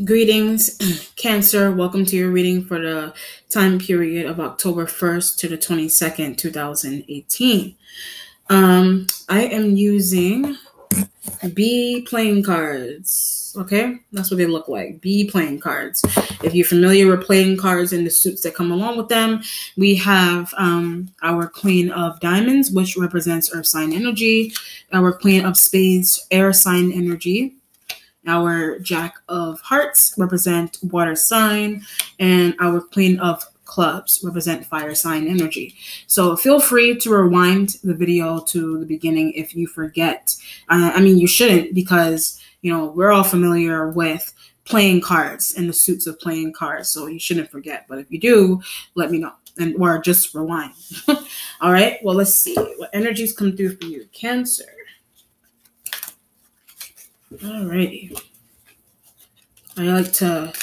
Greetings, Cancer. Welcome to your reading for the time period of October 1st to the 22nd, 2018. I am using B playing cards. Okay, that's what they look like. B playing cards. If you're familiar with playing cards and the suits that come along with them, we have our Queen of Diamonds, which represents Earth sign energy, our Queen of Spades, air sign energy. Our Jack of Hearts represent water sign, and our Queen of Clubs represent fire sign energy. So feel free to rewind the video to the beginning if you forget. You shouldn't, because we're all familiar with playing cards and the suits of playing cards, so you shouldn't forget. But if you do, let me know, or just rewind. All right. Well, let's see what energies come through for you, Cancer. Alrighty. I like to,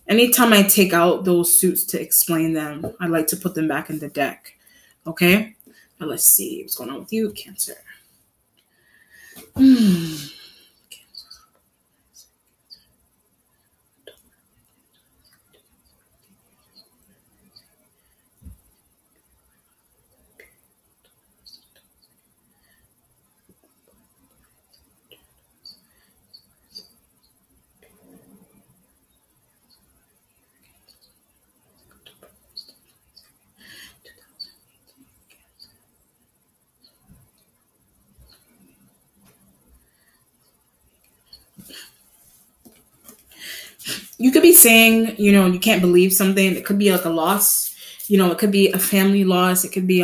anytime I take out those suits to explain them, I like to put them back in the deck. Okay? Now let's see what's going on with you, Cancer. You could be saying, you can't believe something. It could be like a loss. It could be a family loss. It could be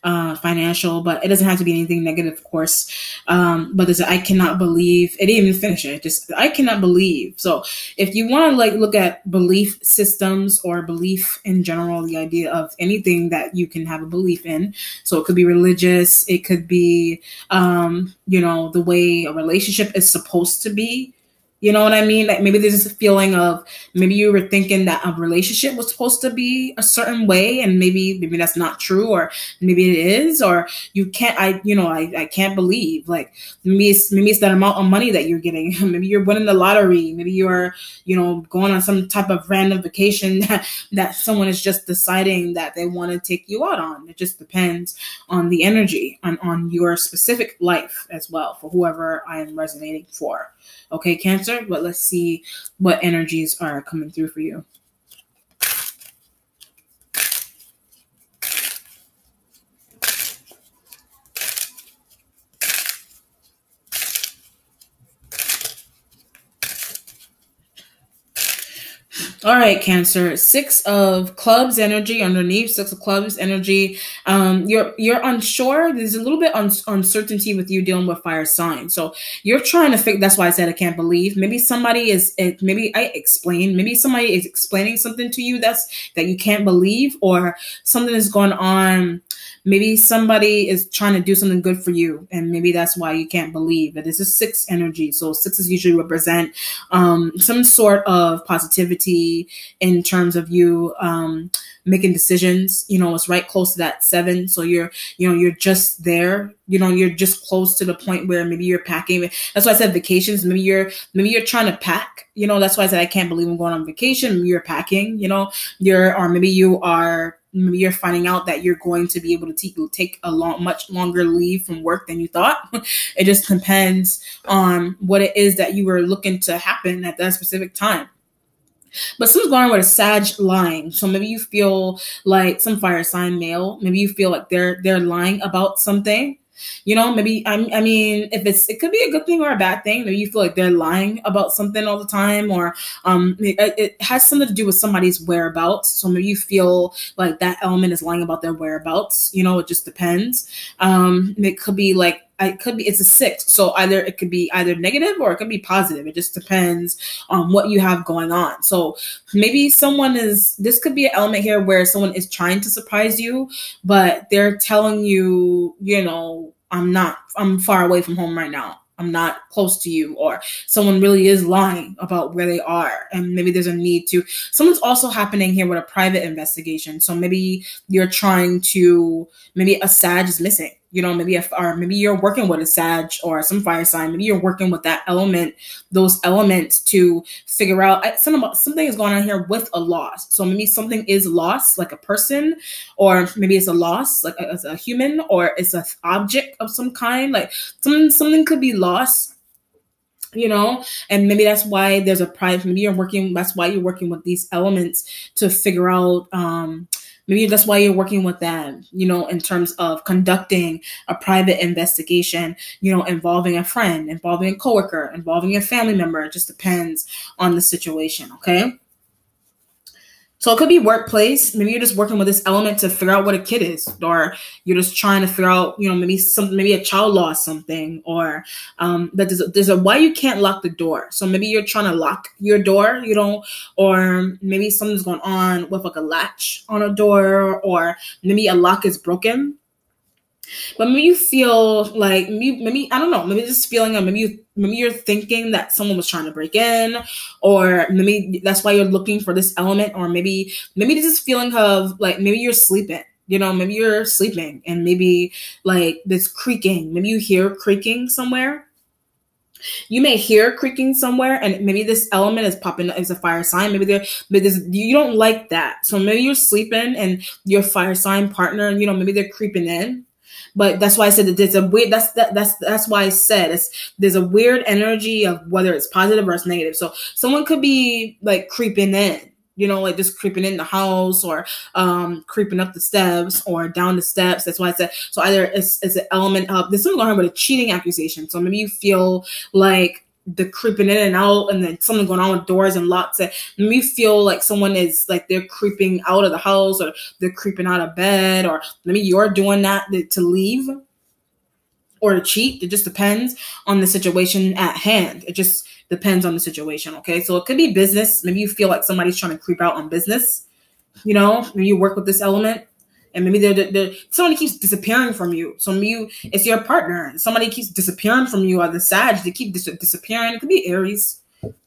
financial, but it doesn't have to be anything negative, of course. But there's I cannot believe. It didn't even finish it. Just I cannot believe. So if you want to look at belief systems or belief in general, the idea of anything that you can have a belief in. So it could be religious. It could be the way a relationship is supposed to be. You know what I mean? Like maybe there's this feeling of maybe you were thinking that a relationship was supposed to be a certain way, and maybe that's not true, or maybe it is, or you can't. I can't believe, like maybe it's that amount of money that you're getting. Maybe you're winning the lottery. Maybe you're going on some type of random vacation that someone is just deciding that they want to take you out on. It just depends on the energy on your specific life as well, for whoever I am resonating for. Okay, Cancer, but let's see what energies are coming through for you. All right, Cancer. 6 of Clubs energy underneath. 6 of Clubs energy. You're unsure. There's a little bit uncertainty with you dealing with fire sign. So you're trying to figure. That's why I said I can't believe. Maybe somebody is. Maybe I explain. Maybe somebody is explaining something to you that you can't believe, or something is going on. Maybe somebody is trying to do something good for you, and maybe that's why you can't believe it. This is 6 energy. So 6s usually represent some sort of positivity in terms of you making decisions. It's right close to that 7. So you're just there. You're just close to the point where maybe you're packing. That's why I said vacations. Maybe you're trying to pack. That's why I said I can't believe I'm going on vacation. Maybe you're packing. Maybe you're finding out that you're going to be able to take a much longer leave from work than you thought. It just depends on what it is that you were looking to happen at that specific time. But someone's going with a Sag lying. So maybe you feel like some fire sign male. Maybe you feel like they're lying about something. Maybe it could be a good thing or a bad thing. Maybe you feel like they're lying about something all the time, or it has something to do with somebody's whereabouts. So maybe you feel like that element is lying about their whereabouts. It just depends. It could be like. It's a 6. So it could be either negative or it could be positive. It just depends on what you have going on. So maybe this could be an element here where someone is trying to surprise you, but they're telling you, I'm far away from home right now. I'm not close to you, or someone really is lying about where they are. And maybe there's a need to, someone's also happening here with a private investigation. So maybe you're trying to, maybe a Sag is missing. or maybe you're working with a Sag or some fire sign. Maybe you're working with that element, those elements to figure out something is going on here with a loss. So maybe something is lost, like a person, or maybe it's a loss, like as a human, or it's an object of some kind. Like something could be lost, and maybe that's why there's a pride. That's why you're working with these elements to figure out, maybe that's why you're working with them, in terms of conducting a private investigation, involving a friend, involving a coworker, involving a family member. It just depends on the situation. Okay. So it could be workplace. Maybe you're just working with this element to figure out what a kid is, or you're just trying to figure out, maybe a child lost something, or that there's a why you can't lock the door. So maybe you're trying to lock your door, or maybe something's going on with like a latch on a door, or maybe a lock is broken. But maybe you feel like maybe I don't know, maybe this feeling of maybe you're thinking that someone was trying to break in, or maybe that's why you're looking for this element, or maybe there's this feeling of like maybe you're sleeping. Maybe you're sleeping and maybe like this creaking. Maybe you hear creaking somewhere. You may hear creaking somewhere, and maybe this element is popping as a fire sign. Maybe you don't like that. So maybe you're sleeping and your fire sign partner, maybe they're creeping in. But that's why I said that there's a weird. That's why I said there's a weird energy of whether it's positive or it's negative. So someone could be like creeping in, like just creeping in the house, or creeping up the steps or down the steps. That's why I said so. Either it's an element of there's something going on with a cheating accusation. So maybe you feel like the creeping in and out, and then something going on with doors and locks. And maybe you feel like someone is like they're creeping out of the house, or they're creeping out of bed, or maybe you're doing that to leave or to cheat. It just depends on the situation at hand. It just depends on the situation. Okay, so it could be business. Maybe you feel like somebody's trying to creep out on business. Maybe you work with this element. And maybe somebody keeps disappearing from you. So maybe it's your partner. Somebody keeps disappearing from you, or the Sag, they keep disappearing. It could be Aries.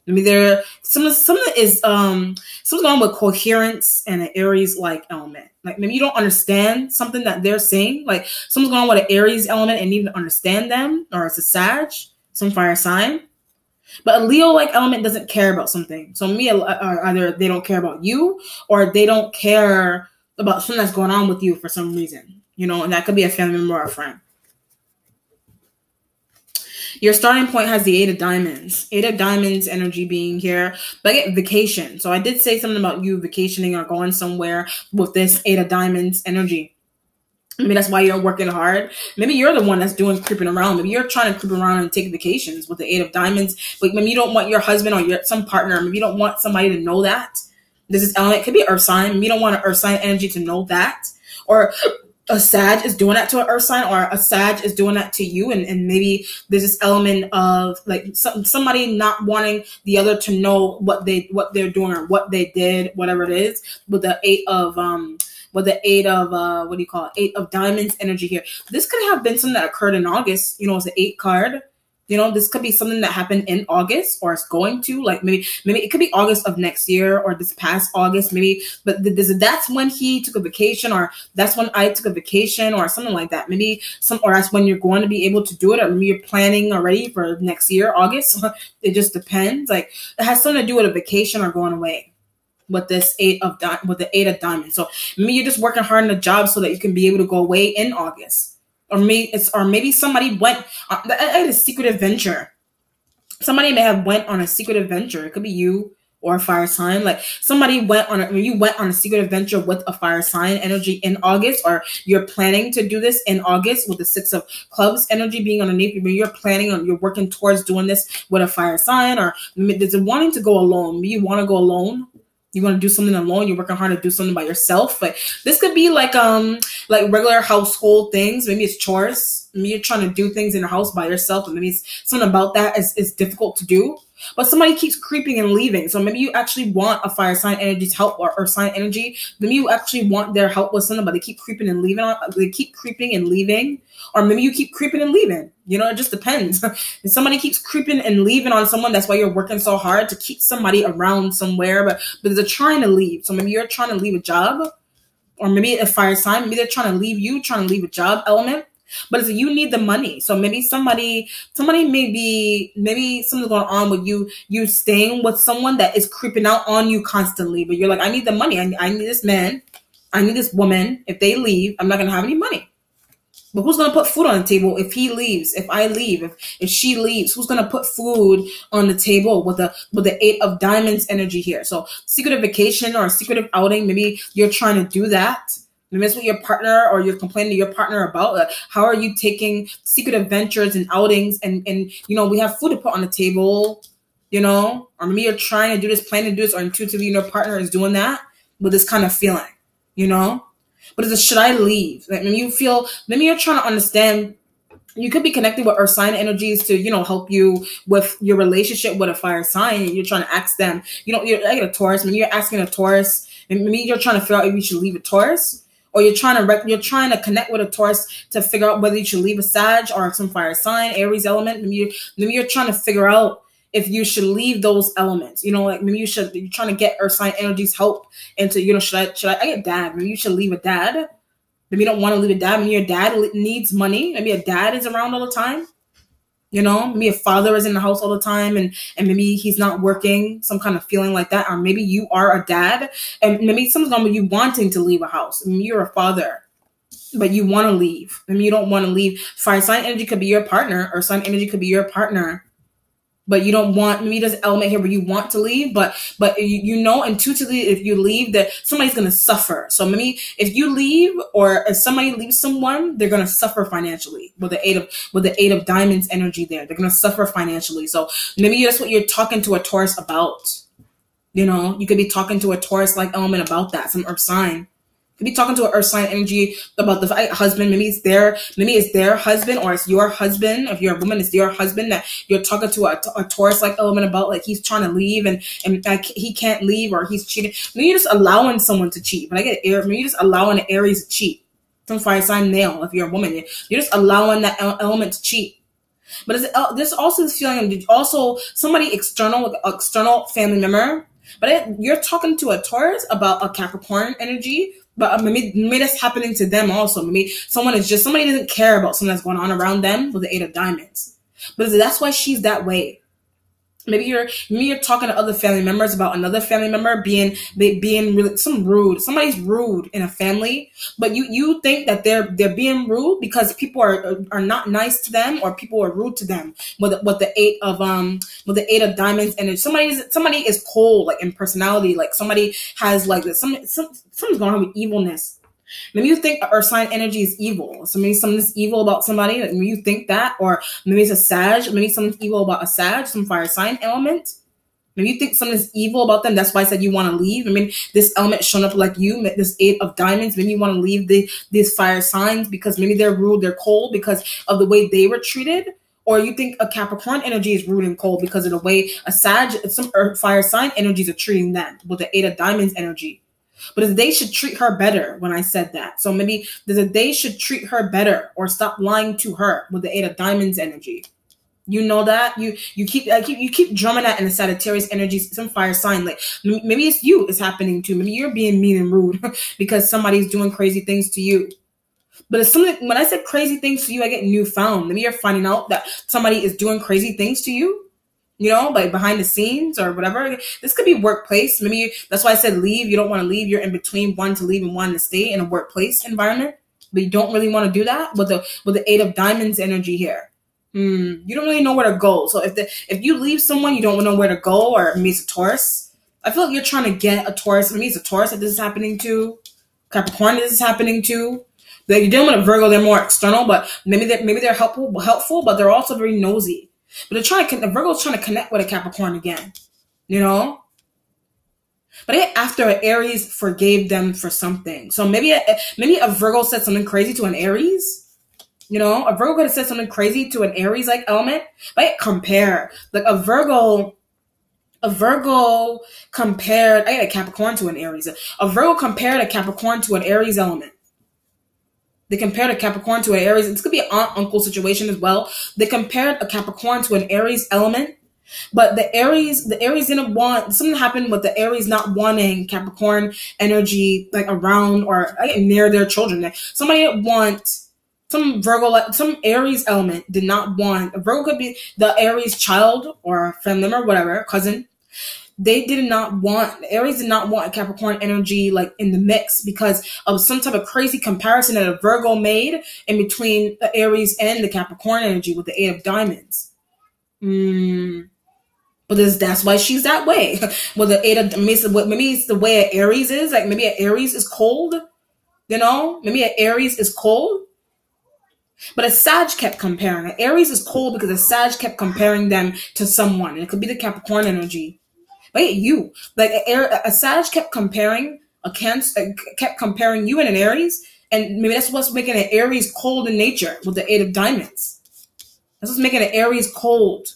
Maybe something is something's going on with coherence and an Aries like element. Like maybe you don't understand something that they're saying. Like something's going on with an Aries element and you need to understand them, or it's a Sag, some fire sign. But a Leo-like element doesn't care about something. So maybe either they don't care about you, or they don't care about something that's going on with you for some reason, and that could be a family member or a friend. Your starting point has the 8 of Diamonds. 8 of Diamonds energy being here. But I get vacation. So I did say something about you vacationing or going somewhere with this 8 of Diamonds energy. Maybe that's why you're working hard. Maybe you're the one that's doing creeping around. Maybe you're trying to creep around and take vacations with the 8 of Diamonds. But maybe you don't want your husband or some partner. Maybe you don't want somebody to know that. This is element. It could be earth sign. You don't want an earth sign energy to know that. Or a Sag is doing that to an earth sign, or a Sag is doing that to you. And maybe there's this element of like somebody not wanting the other to know what they're doing or what they did, whatever it is, with the 8 of eight of Diamonds energy here. This could have been something that occurred in August. It's an 8 card. This could be something that happened in August, or it's going to, like maybe it could be August of next year, or this past August, maybe. But that's when he took a vacation, or that's when I took a vacation, or something like that. Maybe or that's when you're going to be able to do it, or maybe you're planning already for next year, August. It just depends. Like it has something to do with a vacation or going away. With this 8 of Diamonds. So maybe you're just working hard on a job so that you can be able to go away in August. Or maybe somebody went on a secret adventure. Somebody may have went on a secret adventure. It could be you or a fire sign. Like you went on a secret adventure with a fire sign energy in August, or you're planning to do this in August with the 6 of Clubs energy being underneath you. You're working towards doing this with a fire sign, or there's a wanting to go alone. Maybe you want to go alone. You want to do something alone. You're working hard to do something by yourself. But this could be like regular household things. Maybe it's chores. Maybe you're trying to do things in the house by yourself, and maybe it's something about that is difficult to do. But somebody keeps creeping and leaving. So maybe you actually want a fire sign energy's help, or earth sign energy. Maybe you actually want their help with something, but they keep creeping and leaving. They keep creeping and leaving. Or maybe you keep creeping and leaving. It just depends. If somebody keeps creeping and leaving on someone, that's why you're working so hard to keep somebody around somewhere. But they're trying to leave. So maybe you're trying to leave a job. Or maybe a fire sign. Maybe they're trying to leave you, trying to leave a job element. But it's, you need the money. So maybe somebody maybe something's going on with you staying with someone that is creeping out on you constantly. But you're like, I need the money. I need this man. I need this woman. If they leave, I'm not going to have any money. But who's going to put food on the table if he leaves, if I leave, if she leaves? Who's going to put food on the table with the Eight of Diamonds energy here? So secretive vacation or a secretive outing, maybe you're trying to do that. Maybe that's what your partner, or you're complaining to your partner about. How are you taking secretive ventures and outings and we have food to put on the table, or maybe you're trying to do this, planning to do this, or intuitively your partner is doing that with this kind of feeling, But is it, should I leave? Like, maybe you're trying to understand. You could be connecting with earth sign energies to, help you with your relationship with a fire sign. And you're trying to ask them, you're like a Taurus. Maybe you're asking a Taurus, and maybe you're trying to figure out if you should leave a Taurus, or you're trying to connect with a Taurus to figure out whether you should leave a Sag or some fire sign, Aries element. Maybe you're trying to figure out if you should leave those elements, like maybe you're trying to get earth sign energies help into, should I get dad? Maybe you should leave a dad. Maybe you don't want to leave a dad. Maybe your dad needs money. Maybe a dad is around all the time. Maybe a father is in the house all the time and maybe he's not working, some kind of feeling like that. Or maybe you are a dad and maybe someone's going to be you wanting to leave a house. Maybe you're a father, but you want to leave. Maybe you don't want to leave. Fire sign energy could be your partner, or sun energy could be your partner. But you don't want, maybe there's an element here where you want to leave, but intuitively if you leave that somebody's going to suffer. So maybe if you leave, or if somebody leaves someone, they're going to suffer financially with the eight of diamonds energy there. They're going to suffer financially. So maybe that's what you're talking to a Taurus about. You could be talking to a Taurus like element about that, some earth sign. Could be talking to an earth sign energy about the husband. Maybe it's their husband, or it's your husband. If you're a woman, it's your husband that you're talking to a Taurus like element about, like he's trying to leave and like he can't leave, or he's cheating. Maybe you're just allowing someone to cheat. But I get air. Maybe you're just allowing an Aries to cheat. Some fire sign male. If you're a woman, you're just allowing that element to cheat. But there's also this feeling, also somebody external family member. But you're talking to a Taurus about a Capricorn energy. But maybe that's happening to them also. Maybe somebody doesn't care about something that's going on around them with the Eight of Diamonds. But that's why she's that way. Maybe you're talking to other family members about another family member being really rude. Somebody's rude in a family, but you think that they're being rude because people are not nice to them, or people are rude to them with the Eight of Diamonds. And somebody is cold, like in personality, like somebody has like this, something's going on with evilness. Maybe you think earth sign energy is evil. So maybe something's evil about somebody. Like maybe you think that, or maybe it's a Sag. Maybe something's evil about a Sag, some fire sign element. Maybe you think something's evil about them. That's why I said you want to leave. I mean, this element showing up like you, this Eight of Diamonds. Maybe you want to leave these fire signs because maybe they're rude, they're cold because of the way they were treated. Or you think a Capricorn energy is rude and cold because of the way a Sag, some earth fire sign energies are treating them with the Eight of Diamonds energy. But they should treat her better when I said that. So maybe they should treat her better or stop lying to her with the Eight of Diamonds energy. You know that you keep drumming that in the Sagittarius energy, some fire sign. Like maybe it's you it's happening to. Maybe you're being mean and rude because somebody's doing crazy things to you. But it's something, when I said crazy things to you, I get newfound. Maybe you're finding out that somebody is doing crazy things to you. Like behind the scenes or whatever. This could be workplace. Maybe that's why I said leave. You don't want to leave. You're in between wanting to leave and wanting to stay in a workplace environment. But you don't really want to do that with the Eight of Diamonds energy here. You don't really know where to go. So if you leave someone, you don't know where to go, or maybe it's a Taurus. I feel like you're trying to get a Taurus. Maybe it's a Taurus that this is happening to. Capricorn this is happening to. Like you're dealing with a Virgo, they're more external, but maybe they're helpful, but they're also very nosy. But the Virgo's trying to connect with a Capricorn again, But after an Aries forgave them for something. So maybe a Virgo said something crazy to an Aries. A Virgo could have said something crazy to an Aries like element. But compare, like a Virgo compared, I got a Capricorn to an Aries. A Virgo compared a Capricorn to an Aries element. They compared a Capricorn to an Aries. This could be an aunt-uncle situation as well. They compared a Capricorn to an Aries element. But the Aries didn't want, something happened with the Aries not wanting Capricorn energy like around or near their children. Somebody didn't want Some Virgo, like some Aries element did not want, Virgo could be the Aries child or family member, whatever, cousin. They did not want, Aries did not want a Capricorn energy like in the mix because of some type of crazy comparison that a Virgo made in between the Aries and the Capricorn energy with the Eight of Diamonds. But that's why she's that way. Well, the Eight of, maybe it's the way an Aries is. Like maybe an Aries is cold, you know? Maybe an Aries is cold. But a Sag kept comparing. An Aries is cold because a Sag kept comparing them to someone. And it could be the Capricorn energy. But you, like a Sag kept comparing a Cancer, kept comparing you and an Aries, and maybe that's what's making an Aries cold in nature with the Eight of Diamonds. That's what's making an Aries cold,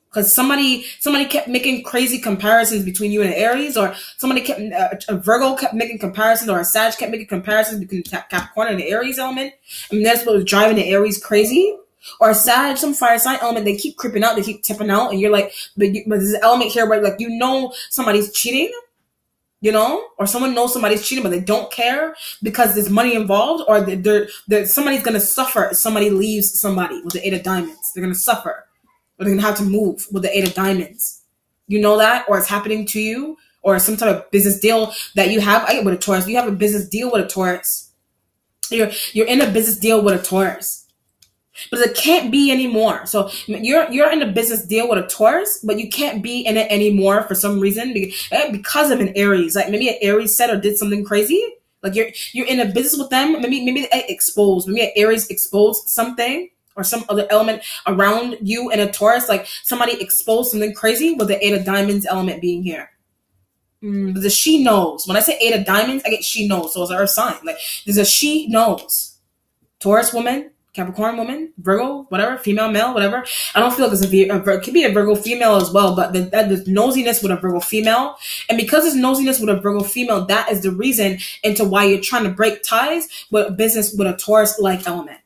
because somebody kept making crazy comparisons between you and an Aries, or somebody kept a Virgo kept making comparisons, or a Sag kept making comparisons between Capricorn and the Aries element. I mean, that's what was driving the Aries crazy. Or a Sag, some fire sign element, they keep creeping out, they keep tipping out, and you're like, but there's an element here where like you know somebody's cheating, you know, or someone knows somebody's cheating, but they don't care because there's money involved, or somebody's gonna suffer if somebody leaves somebody with the Eight of Diamonds. They're gonna suffer, or they're gonna have to move with the Eight of Diamonds. You know that, or it's happening to you, or some type of business deal that you have. I get with a Taurus. You have a business deal with a Taurus. You're in a business deal with a Taurus. But it can't be anymore. So you're in a business deal with a Taurus, but you can't be in it anymore for some reason because of an Aries. Like maybe an Aries said or did something crazy. Like you're in a business with them. Maybe they exposed. Maybe an Aries exposed something or some other element around you and a Taurus. Like somebody exposed something crazy with the Eight of Diamonds element being here. But the she knows. When I say Eight of Diamonds, I get she knows. So it's her sign. Like there's a she knows. Taurus woman. Capricorn woman, Virgo, whatever, female, male, whatever. I don't feel like it could be a Virgo female as well, but the nosiness with a Virgo female. And because it's nosiness with a Virgo female, that is the reason into why you're trying to break ties with business with a Taurus-like element.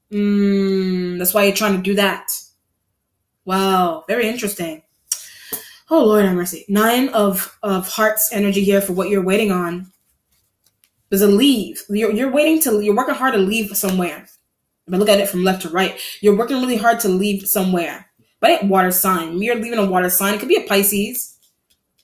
That's why you're trying to do that. Wow, very interesting. Oh, Lord have mercy. 9 of Hearts energy here for what you're waiting on. There's a leave. You're working hard to leave somewhere. If I look at it from left to right, you're working really hard to leave somewhere. But it ain't water sign. You're leaving a water sign. It could be a Pisces,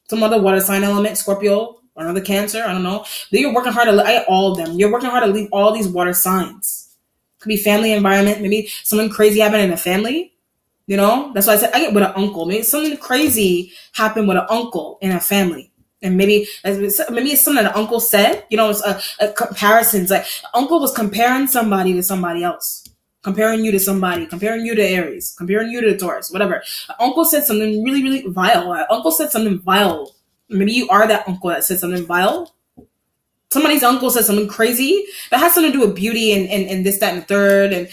some other water sign element, Scorpio, or another Cancer. I don't know. But you're working hard to all of them. You're working hard to leave all these water signs. Could be family environment. Maybe something crazy happened in a family. You know, that's why I said I get with an uncle. Maybe something crazy happened with an uncle in a family. And maybe it's something that an uncle said, you know, it's a comparisons. Like uncle was comparing somebody to somebody else, comparing you to somebody, comparing you to Aries, comparing you to the Taurus, whatever. Uncle said something really, really vile. Uncle said something vile. Maybe you are that uncle that said something vile. Somebody's uncle said something crazy that has something to do with beauty and this, that, and the third, and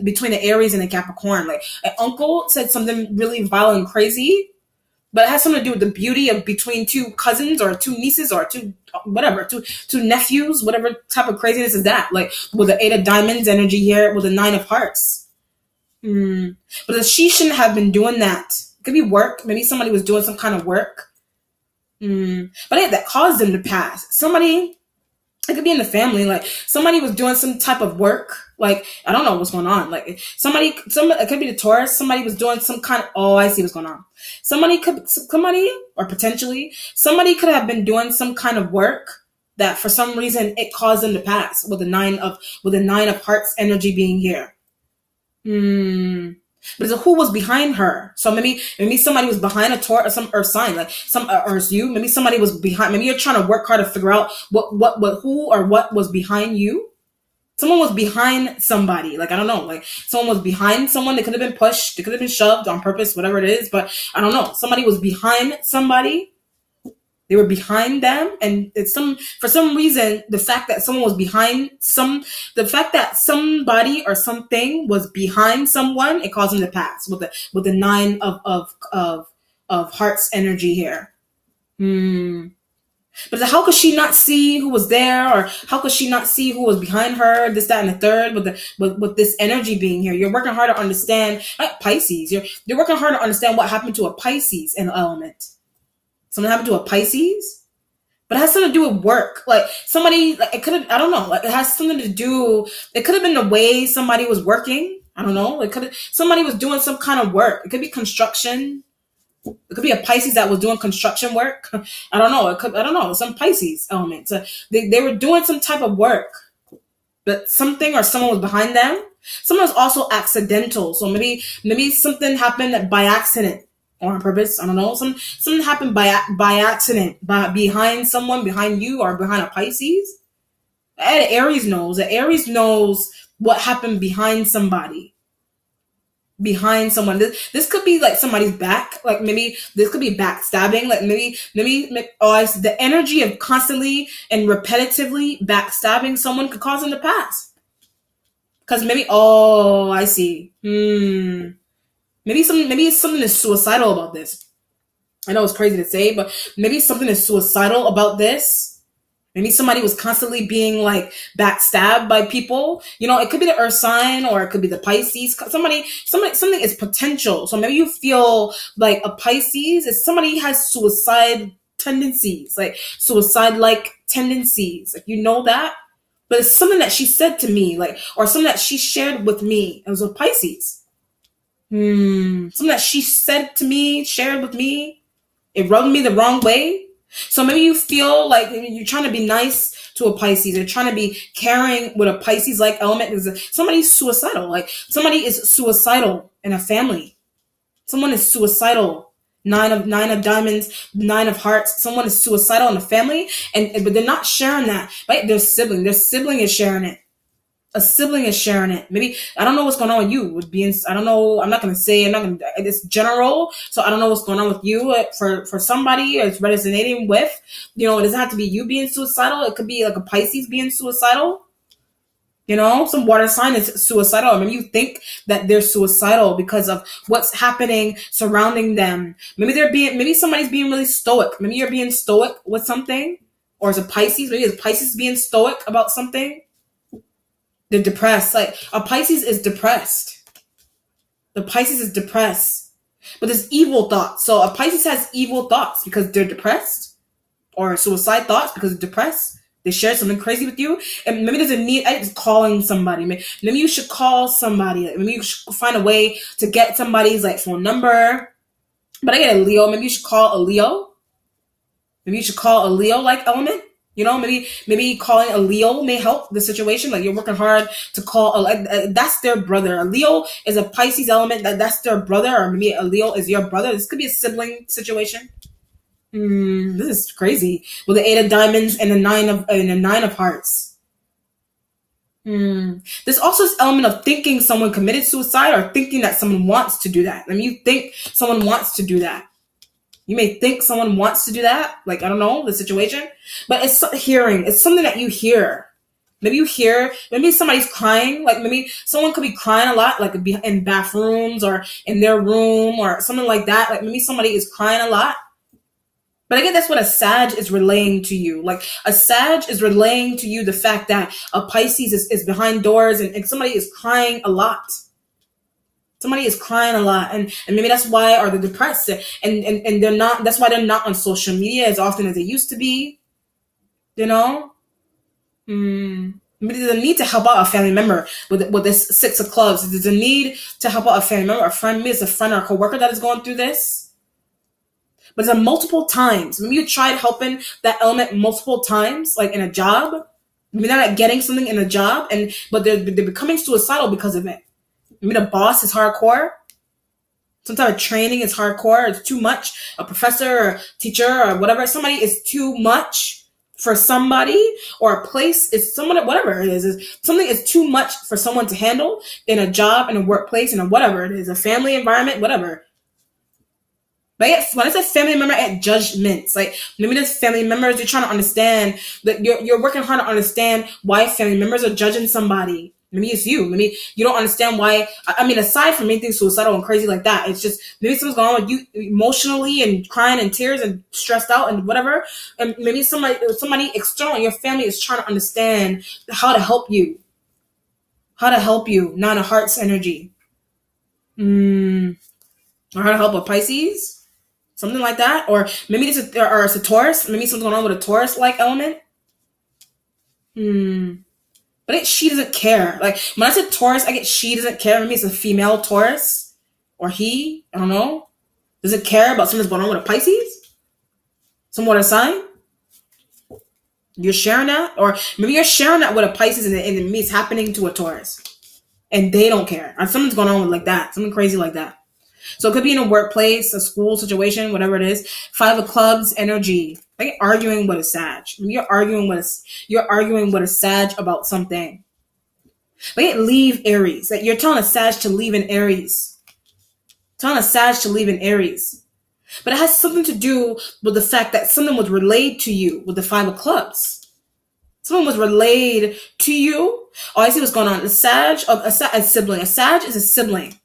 between the Aries and the Capricorn. Like an uncle said something really vile and crazy. But it has something to do with the beauty of between two cousins or two nieces or two nephews, whatever type of craziness is that. Like with the Eight of Diamonds energy here, with the 9 of Hearts. But she shouldn't have been doing that. It could be work. Maybe somebody was doing some kind of work. But that caused them to pass. Somebody, it could be in the family. Like somebody was doing some type of work. Like, I don't know what's going on. Like it could be the Taurus. Somebody was doing some kind of, I see what's going on. Somebody or potentially somebody could have been doing some kind of work that for some reason it caused them to pass with the 9 of Hearts energy being here. But it's who was behind her. So maybe somebody was behind a Taurus or some earth sign, like or it's you. Maybe somebody was behind. Maybe you're trying to work hard to figure out who or what was behind you. Someone was behind somebody. Like, I don't know. Like, someone was behind someone. They could have been pushed. They could have been shoved on purpose, whatever it is. But I don't know. Somebody was behind somebody. They were behind them. And for some reason, the fact that someone was behind the fact that somebody or something was behind someone, it caused them to pass with the 9 of Hearts energy here. But how could she not see who was there, or how could she not see who was behind her? This, that, and the third. With this energy being here, you're working hard to understand. Like Pisces, you're working hard to understand what happened to a Pisces in element. Something happened to a Pisces. but it has something to do with work. Like somebody, like it could have, I don't know, like it has something to do, it could have been the way somebody was working. I don't know. It could have, somebody was doing some kind of work. It could be construction. It could be a Pisces that was doing construction work. I don't know. It could, I don't know, some Pisces element. So they were doing some type of work, but something or someone was behind them. Someone was also accidental. So maybe something happened by accident or on purpose. I don't know. Something happened by accident, behind someone, behind you, or behind a Pisces. And Aries knows. The Aries knows what happened behind somebody. Behind someone. This could be like somebody's back. Like maybe this could be backstabbing. Like maybe it's the energy of constantly and repetitively backstabbing someone could cause them to pass. Because maybe, oh, I see. Maybe something is suicidal about this. I know it's crazy to say, but maybe something is suicidal about this. Maybe somebody was constantly being like backstabbed by people. You know, it could be the Earth sign or it could be the Pisces. Something is potential. So maybe you feel like a Pisces is somebody has suicide tendencies, like suicide-like tendencies. Like, you know that? But it's something that she said to me, like, or something that she shared with me. It was a Pisces. Something that she said to me, shared with me. It rubbed me the wrong way. So maybe you feel like you're trying to be nice to a Pisces. You're trying to be caring with a Pisces-like element. Somebody's suicidal. Like somebody is suicidal in a family. Someone is suicidal. Nine of diamonds, 9 of hearts. Someone is suicidal in the family, but they're not sharing that. Right? Their sibling is sharing it. A sibling is sharing it. Maybe I don't know what's going on with you. With being, I don't know. I'm not gonna say. It's general, so I don't know what's going on with you. For somebody, it's resonating with. You know, it doesn't have to be you being suicidal. It could be like a Pisces being suicidal. You know, some water sign is suicidal. Maybe you think that they're suicidal because of what's happening surrounding them. Maybe somebody's being really stoic. Maybe you're being stoic with something, or it's a Pisces. Maybe it's Pisces being stoic about something. They're depressed. Like a Pisces is depressed. The Pisces is depressed, but there's evil thoughts. So a Pisces has evil thoughts because they're depressed, or suicide thoughts because they're depressed. They share something crazy with you, and maybe there's a need. It's calling somebody. Maybe you should call somebody. Maybe you should find a way to get somebody's like phone number. But I get a Leo. Maybe you should call a Leo. Maybe you should call a Leo-like element. You know, maybe calling a Leo may help the situation. Like you're working hard to call that's their brother. A Leo is a Pisces element. That's their brother, or maybe a Leo is your brother. This could be a sibling situation. This is crazy. With the 8 of diamonds and the 9 of hearts. There's also this element of thinking someone committed suicide, or thinking that someone wants to do that. I mean, you think someone wants to do that. You may think someone wants to do that. Like, I don't know the situation, but it's hearing. It's something that you hear. Maybe somebody's crying. Like maybe someone could be crying a lot, like in bathrooms or in their room or something like that. Like maybe somebody is crying a lot. But I guess that's what a Sag is relaying to you. Like a Sag is relaying to you the fact that a Pisces is behind doors and somebody is crying a lot. Somebody is crying a lot, and maybe that's why, or they're depressed, and they're not. That's why they're not on social media as often as they used to be. You know, maybe there's a need to help out a family member with this 6 of clubs. There's a need to help out a family member, a friend. Maybe it's a friend or a coworker that is going through this. But it's multiple times. Maybe you tried helping that element multiple times, like in a job. Maybe they're not getting something in a job, but they're becoming suicidal because of it. Maybe the boss is hardcore. Some type of training is hardcore. It's too much. A professor or teacher or whatever. Somebody is too much for somebody, or a place is someone, whatever it is. Something is too much for someone to handle in a job, in a workplace, in a whatever it is, a family environment, whatever. But when I say family member, I get judgments. Like maybe there's family members, you're trying to understand that you're working hard to understand why family members are judging somebody. Maybe it's you. Maybe you don't understand why. I mean, aside from anything suicidal and crazy like that, it's just maybe something's going on with you emotionally and crying and tears and stressed out and whatever. And maybe somebody external in your family is trying to understand how to help you. How to help you. 9 of hearts energy. Or how to help a Pisces. Something like that. Or maybe it's a Taurus. Maybe something's going on with a Taurus-like element. But she doesn't care. Like, when I said Taurus, I get she doesn't care. Maybe it's a female Taurus. Or he. I don't know. Does it care about something's going on with a Pisces? Some water sign? You're sharing that? Or maybe you're sharing that with a Pisces and it's happening to a Taurus. And they don't care. Or something's going on with like that. Something crazy like that. So it could be in a workplace, a school situation, whatever it is. 5 of Clubs energy. Like arguing with a Sag. Maybe you're arguing with a Sag about something. Like leave Aries. Like you're telling a Sag to leave in Aries. Telling a Sag to leave in Aries. But it has something to do with the fact that something was relayed to you with the 5 of Clubs. Someone was relayed to you. Oh, I see what's going on. A sibling. A Sag is a sibling.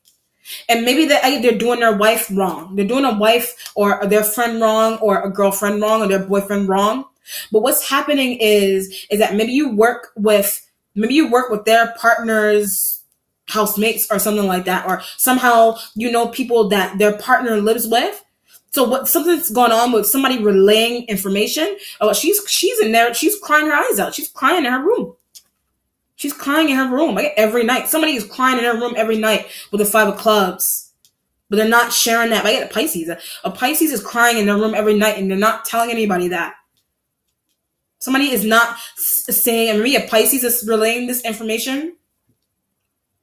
And maybe they're doing their wife wrong. They're doing a wife or their friend wrong or a girlfriend wrong or their boyfriend wrong. But what's happening is that maybe you work with their partner's housemates or something like that. Or somehow you know people that their partner lives with. So something's going on with somebody relaying information. Oh, she's in there. She's crying her eyes out. She's crying in her room. She's crying in her room like every night. Somebody is crying in her room every night with the 5 of Clubs. But they're not sharing that. I get a Pisces. A Pisces is crying in their room every night and they're not telling anybody that. Somebody is not saying, and maybe a Pisces is relaying this information.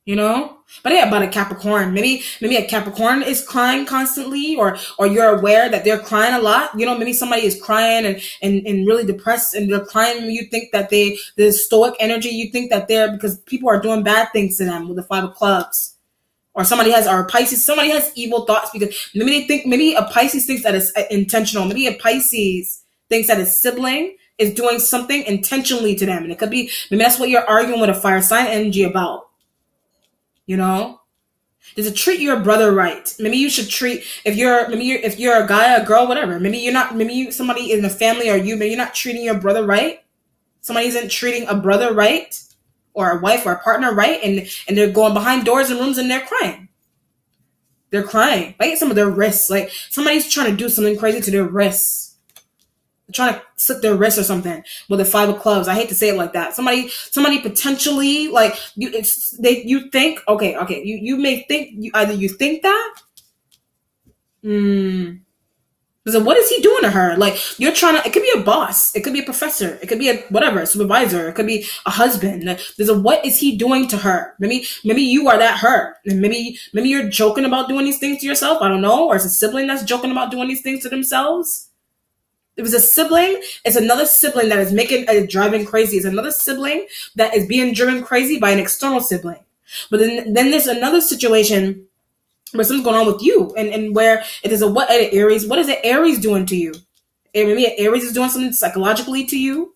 You know? But yeah, about a Capricorn. Maybe a Capricorn is crying constantly or you're aware that they're crying a lot. You know, maybe somebody is crying and really depressed and they're crying. You think that the stoic energy, you think that they're because people are doing bad things to them with the 5 of Clubs. Or Pisces, somebody has evil thoughts because maybe a Pisces thinks that it's intentional. Maybe a Pisces thinks that a sibling is doing something intentionally to them. And it could be, maybe that's what you're arguing with a fire sign energy about. You know, is to treat your brother right. Maybe you should treat if you're a guy, a girl, whatever. Somebody in the family or maybe you're not treating your brother right. Somebody isn't treating a brother right, or a wife or a partner right, and they're going behind doors and rooms and they're crying. They're crying. Like some of their wrists. Like somebody's trying to do something crazy to their wrists. Trying to slit their wrist or something with a 5 of Clubs. I hate to say it like that. Somebody potentially like you think okay. You may think either you think that. So what is he doing to her? Like you're trying to. It could be a boss. It could be a professor. It could be a supervisor. It could be a husband. What is he doing to her? Maybe you are that her, and maybe you're joking about doing these things to yourself. I don't know. Or it's a sibling that's joking about doing these things to themselves. It was a sibling. It's another sibling that is driving crazy. It's another sibling that is being driven crazy by an external sibling. But then there's another situation where something's going on with you, and where it is Aries. What is it Aries doing to you? Maybe Aries is doing something psychologically to you.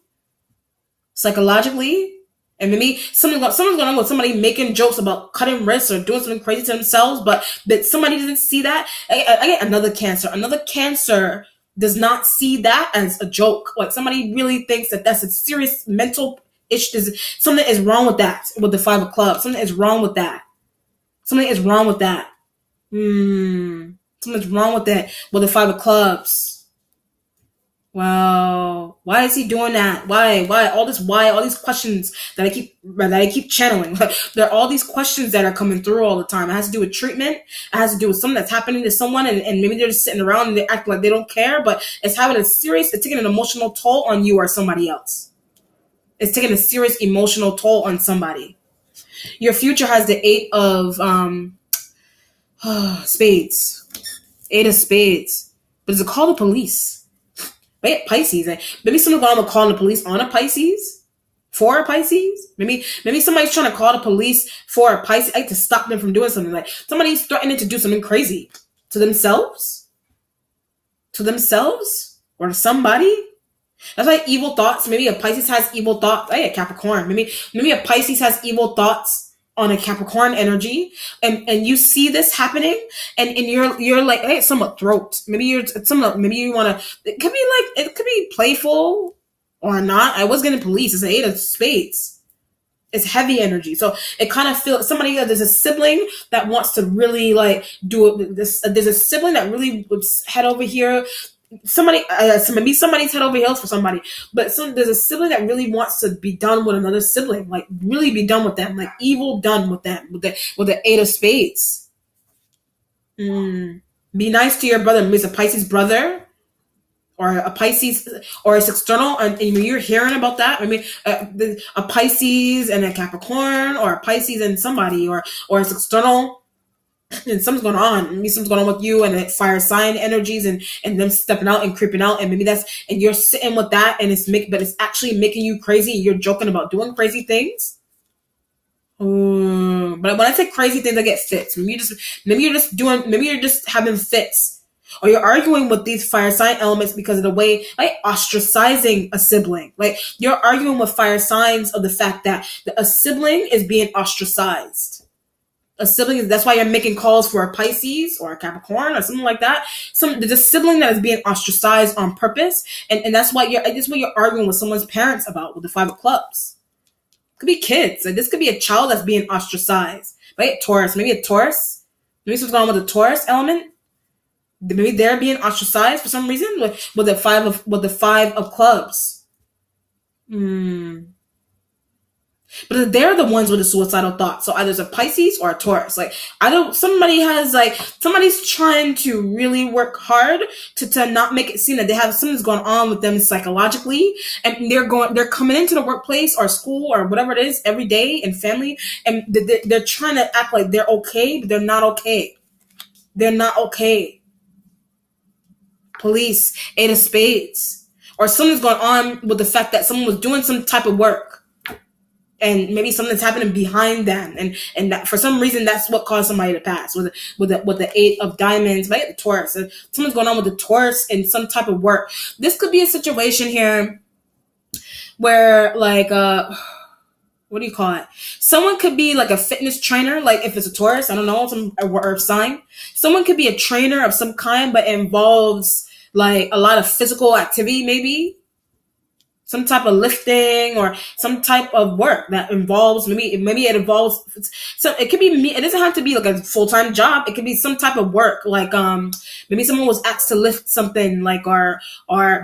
Psychologically. And maybe something's going on with somebody making jokes about cutting wrists or doing something crazy to themselves, but somebody doesn't see that. I get another Cancer. Another Cancer does not see that as a joke. Like somebody really thinks that that's a serious mental issue. Something is wrong with that with the 5 of Clubs. Something is wrong with that. Something's wrong with that with the 5 of Clubs. Wow. Why is he doing that? Why? All these questions that I keep channeling. There are all these questions that are coming through all the time. It has to do with treatment. It has to do with something that's happening to someone and maybe they're just sitting around and they act like they don't care, but it's taking an emotional toll on you or somebody else. It's taking a serious emotional toll on somebody. Your future has the 8 of spades. 8 of spades. But does it call the police? Pisces. Maybe someone's going to call the police on a Pisces, for a Pisces. Maybe somebody's trying to call the police for a Pisces to stop them from doing something. Like somebody's threatening to do something crazy to themselves or to somebody. That's like evil thoughts. Maybe a Pisces has evil thoughts. A Capricorn. Maybe a Pisces has evil thoughts on a Capricorn energy, and you see this happening, and you're like, hey, it's somewhat throat. Maybe you want to. It could be playful or not. I was getting police. It's an 8 of spades. It's heavy energy. So it kind of feels somebody, there's a sibling that wants to really like do it. There's a sibling that really would head over here. Maybe somebody's head over heels for somebody, but there's a sibling that really wants to be done with another sibling, like really be done with them, like evil done with them, with the 8 of spades. Be nice to your brother. Maybe it's a Pisces brother, or a Pisces, or it's external, and you're hearing about that. I mean, a Pisces and a Capricorn, or a Pisces and somebody, or it's external, and something's going on. Maybe something's going on with you and the fire sign energies, and them stepping out and creeping out, and maybe and you're sitting with that, and but it's actually making you crazy. And you're joking about doing crazy things. But when I say crazy things, I get fits. Maybe you're just having fits. Or you're arguing with these fire sign elements because of the way, like ostracizing a sibling. Like you're arguing with fire signs of the fact that a sibling is being ostracized. A sibling, that's why you're making calls for a Pisces or a Capricorn or something like that. There's a sibling that is being ostracized on purpose. And that's why you're arguing with someone's parents about, with the 5 of clubs. It could be kids. Like this could be a child that's being ostracized. Right? Taurus. Maybe a Taurus. Maybe something's going on with the Taurus element. Maybe they're being ostracized for some reason with the 5 of clubs. But they're the ones with the suicidal thoughts. So either it's a Pisces or a Taurus. Like somebody's trying to really work hard to not make it seem that they have something's going on with them psychologically, and they're coming into the workplace or school or whatever it is every day and family, and they're trying to act like they're okay, but they're not okay. They're not okay. Police, 8 of spades, or something's going on with the fact that someone was doing some type of work, and maybe something's happening behind them, and that for some reason that's what caused somebody to pass with the 8 of diamonds, right? The Taurus. So something's going on with the Taurus in some type of work. This could be a situation here where like what do you call it? Someone could be like a fitness trainer, like if it's a Taurus, I don't know, some earth sign. Someone could be a trainer of some kind, but it involves like a lot of physical activity, maybe some type of lifting or some type of work that involves maybe it involves. So it could be it doesn't have to be like a full-time job. It could be some type of work, like maybe someone was asked to lift something, like or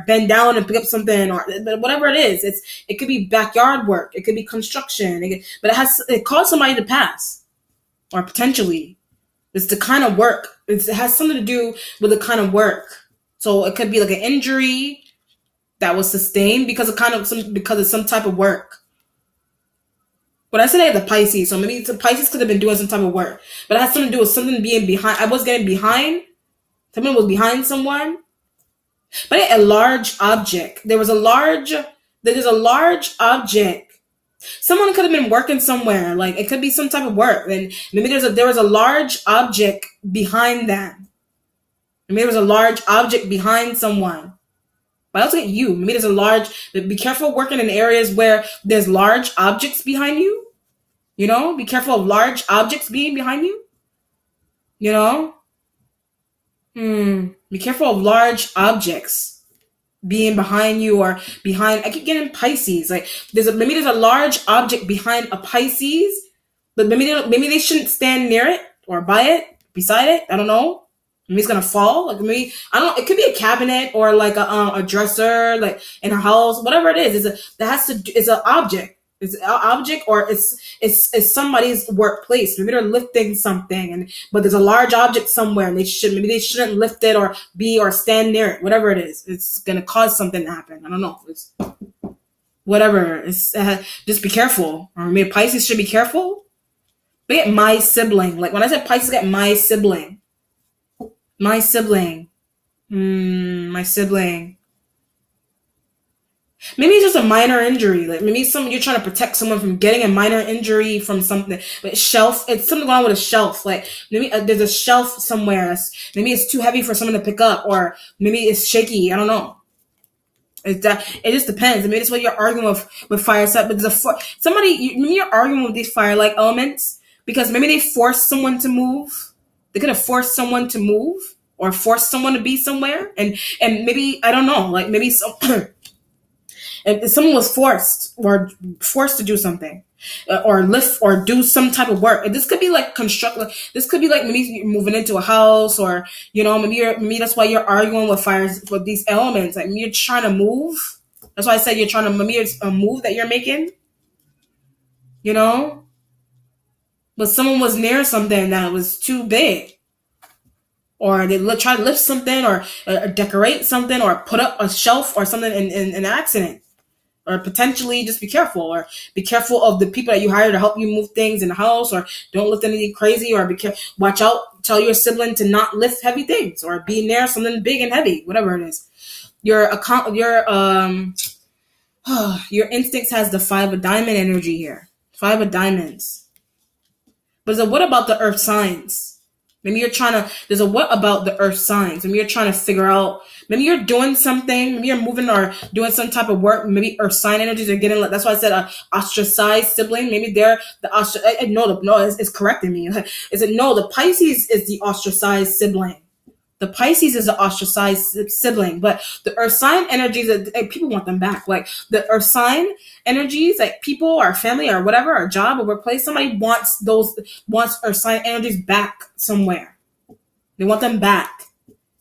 bend down and pick up something, or whatever it is. It could be backyard work. It could be construction. But it caused somebody to pass, or potentially. It's the kind of work. It has something to do with the kind of work. So it could be like an injury that was sustained because of some type of work. But I said I had the Pisces, so maybe the Pisces could have been doing some type of work, but it has something to do with something being behind. I was getting behind. Someone was behind someone. But a large object. There's a large object. Someone could have been working somewhere. Like it could be some type of work, and maybe there was a large object behind them. Maybe there was a large object behind someone. But I'll look at you. Maybe there's a large. Be careful working in areas where there's large objects behind you. You know, be careful of large objects being behind you. You know, be careful of large objects being behind you or behind. I keep getting Pisces. Like maybe there's a large object behind a Pisces, but maybe they shouldn't stand near it or by it, beside it. I don't know. Maybe it's gonna fall. Like maybe I don't know. It could be a cabinet or like a dresser, like in a house, whatever it is. It's an object. It's an object, or it's somebody's workplace. Maybe they're lifting something, but there's a large object somewhere, and they shouldn't lift it or stand near it. Whatever it is, it's gonna cause something to happen. I don't know. It's whatever. It's just be careful. Or maybe Pisces should be careful. But get my sibling. Like when I said Pisces, get my sibling. My sibling. My sibling. Maybe it's just a minor injury. Like maybe you're trying to protect someone from getting a minor injury from something. But it's something going on with a shelf. Like maybe there's a shelf somewhere. Maybe it's too heavy for someone to pick up, or maybe it's shaky. I don't know. It just depends. Maybe that's what you're arguing with fire set. But there's maybe you're arguing with these fire-like elements because maybe they forced someone to move. They could have forced someone to move or forced someone to be somewhere. And maybe, I don't know, like maybe if someone was forced to do something. or lift or do some type of work. And this could be like construct. Like, this could be like maybe you're moving into a house, or maybe that's why you're arguing with fires with these elements. Like maybe you're trying to move. That's why I said you're trying to. Maybe it's a move that you're making. You know, but someone was near something that was too big, or they try to lift something, or decorate something, or put up a shelf or something in an accident. Or potentially just be careful, or be careful of the people that you hire to help you move things in the house, or don't lift anything crazy, or watch out, tell your sibling to not lift heavy things, or be near something big and heavy, whatever it is. Your instincts has the 5 of diamond energy here. 5 of diamonds. But so what about the earth signs? Maybe you're trying to, there's a what about the earth signs? Maybe you're trying to figure out, maybe you're doing something, maybe you're moving or doing some type of work, maybe earth sign energies are getting, that's why I said ostracized sibling, maybe they're it's correcting me. Is it, no, the Pisces is the ostracized sibling. The Pisces is the ostracized sibling, but the earth sign energies, people want them back. Like the earth sign energies, like people or family or whatever, or job or workplace, somebody wants earth sign energies back somewhere. They want them back.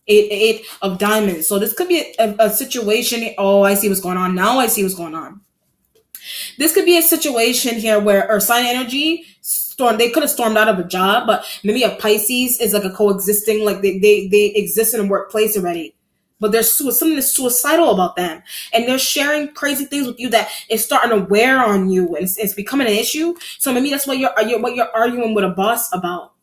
Eight of diamonds. So this could be a situation. Oh, I see what's going on. Now I see what's going on. This could be a situation here where earth sign energy they could have stormed out of a job, but maybe a Pisces is like a coexisting, like they exist in a workplace already, but there's something that's suicidal about them, and they're sharing crazy things with you that is starting to wear on you, and it's becoming an issue. So maybe that's what you're arguing with a boss about.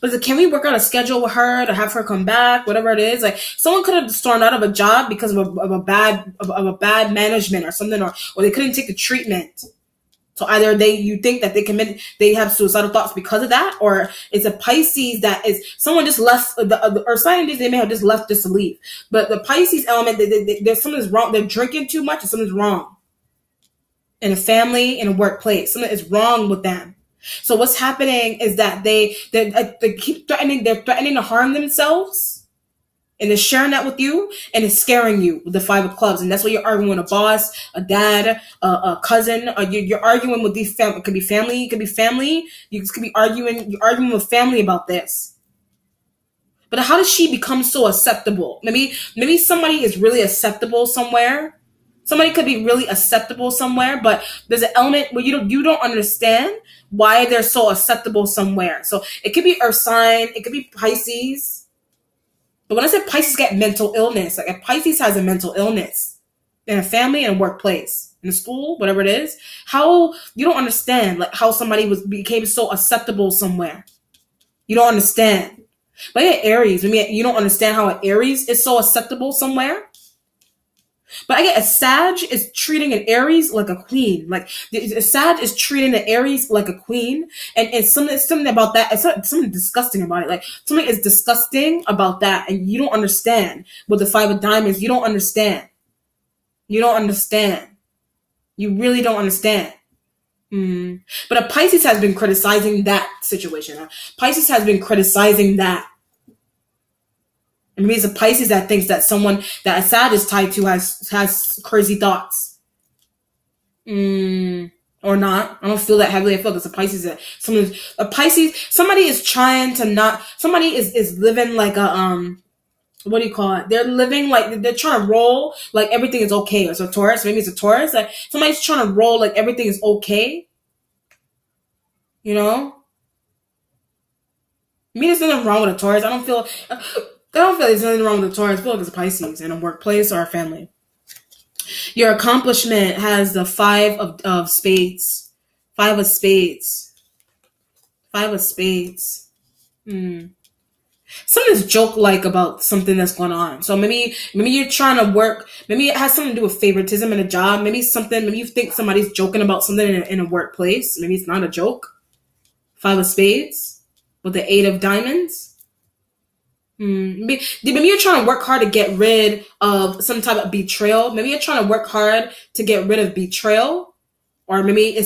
But can we work out a schedule with her to have her come back, whatever it is? Like someone could have stormed out of a job because of a bad management or something, or they couldn't take the treatment. So either you think that they have suicidal thoughts because of that, or it's a Pisces that is someone just left the earth sign. They may have just left just to leave. But the Pisces element, there's something's wrong. They're drinking too much, and something's wrong in a family, in a workplace. Something is wrong with them. So what's happening is that they keep threatening. They're threatening to harm themselves. And they're sharing that with you, and it's scaring you with the 5 of clubs. And that's why you're arguing with a boss, a dad, a cousin. You're arguing with these family. It could be family. It could be family. You're arguing with family about this. But how does she become so acceptable? Maybe somebody is really acceptable somewhere. Somebody could be really acceptable somewhere, but there's an element where you don't understand why they're so acceptable somewhere. So it could be earth sign. It could be Pisces. But when I said Pisces get mental illness, like if Pisces has a mental illness in a family and a workplace, in a school, whatever it is, how you don't understand like how somebody became so acceptable somewhere. You don't understand. But yeah, Aries, you don't understand how an Aries is so acceptable somewhere. But I get a Sag is treating an Aries like a queen. Like a Sag is treating an Aries like a queen, and it's something about that. It's something disgusting about it. Like something is disgusting about that, and you don't understand. With the 5 of diamonds, you don't understand. You don't understand. You really don't understand. But a Pisces has been criticizing that situation. Pisces has been criticizing that. And maybe it's a Pisces that thinks that someone that a Sag is tied to has crazy thoughts. Or not. I don't feel that heavily. I feel like it's a Pisces that somebody is trying to not, somebody is living like a, what do you call it? They're living like, they're trying to roll like everything is okay. Or so Taurus, maybe it's a Taurus. Like somebody's trying to roll like everything is okay. You know? I mean, there's nothing wrong with a Taurus. I don't feel there's nothing wrong with a Taurus. I feel like it's a Pisces in a workplace or a family. Your accomplishment has the 5 of spades. 5 of spades. 5 of spades. Something's joke-like about something that's going on. So maybe you're trying to work. Maybe it has something to do with favoritism in a job. Maybe you think somebody's joking about something in a workplace. Maybe it's not a joke. 5 of spades with the 8 of diamonds. Maybe you're trying to work hard to get rid of some type of betrayal. Maybe you're trying to work hard to get rid of betrayal. Or maybe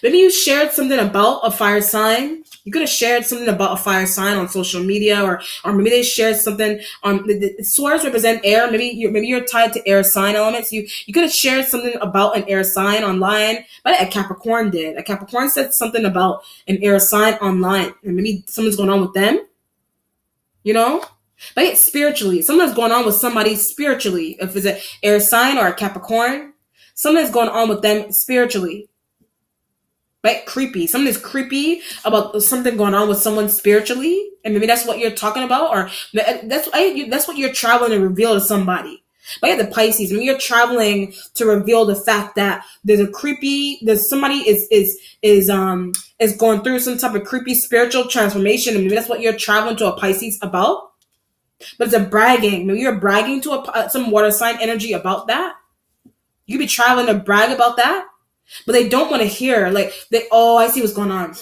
you shared something about a fire sign. You could have shared something about a fire sign on social media, or maybe they shared something on the swords represent air. Maybe you're tied to air sign elements. You could have shared something about an air sign online, but a Capricorn did. A Capricorn said something about an air sign online, and maybe something's going on with them. You know, but spiritually, something's going on with somebody spiritually. If it's an air sign or a Capricorn, something's going on with them spiritually. Right? Creepy. Something is creepy about something going on with someone spiritually, and maybe that's what you're talking about, or that's what you're traveling to reveal to somebody. But yeah, the Pisces, when you're traveling to reveal the fact that there's somebody is going through some type of creepy spiritual transformation, and maybe that's what you're traveling to a Pisces about. But it's a bragging. Maybe you're bragging to some water sign energy about that. You could be traveling to brag about that. But they don't want to hear, I see what's going on.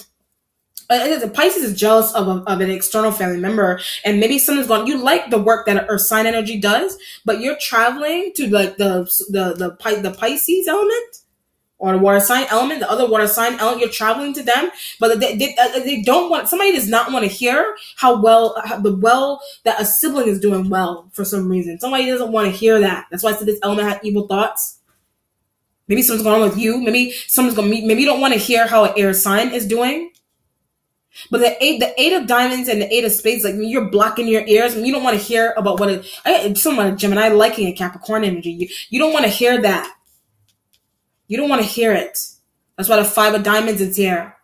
The Pisces is jealous of an external family member, and maybe someone's going, you like the work that Earth sign energy does, but you're traveling to like the Pisces element or the water sign element, the other water sign element, you're traveling to them, but they don't want, somebody does not want to hear how that a sibling is doing well for some reason. Somebody doesn't want to hear that. That's why I said this element had evil thoughts. Maybe something's going on with you. Maybe you don't want to hear how an air sign is doing. But the eight of diamonds and the eight of spades, like you're blocking your ears and you don't want to hear about someone, Gemini liking a Capricorn energy. You don't want to hear that. You don't want to hear it. That's why the 5 of diamonds is here.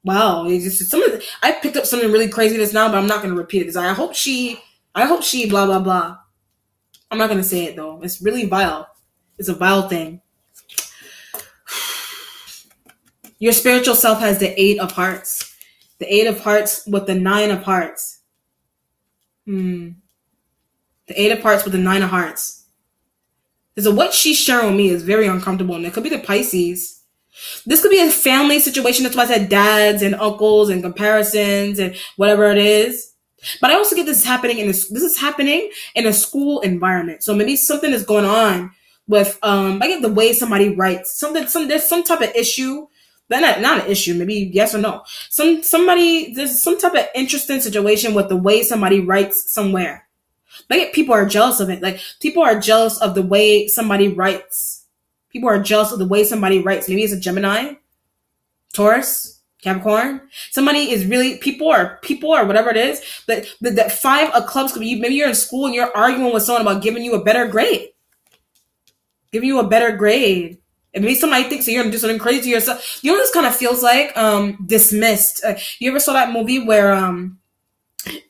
Wow. I picked up something really crazy just now, but I'm not going to repeat it because I hope she blah, blah, blah. I'm not going to say it though. It's really vile. It's a vile thing. Your spiritual self has the 8 of hearts. The 8 of hearts with the 9 of hearts. The 8 of hearts with the 9 of hearts. So what she's sharing with me is very uncomfortable. And it could be the Pisces. This could be a family situation. That's why I said dads and uncles and comparisons and whatever it is. But I also get this is happening in a school environment. So maybe something is going on with I get the way somebody writes. There's some type of issue. But not an issue, maybe yes or no. There's some type of interesting situation with the way somebody writes somewhere. Like people are jealous of it. Like people are jealous of the way somebody writes. People are jealous of the way somebody writes. Maybe it's a Gemini, Taurus, Capricorn. Somebody is really people or whatever it is. But the 5 of clubs could be maybe you're in school and you're arguing with someone about giving you a better grade. Giving you a better grade. And maybe somebody thinks that you're going to do something crazy to yourself. You know what this kind of feels like? Dismissed. You ever saw that movie where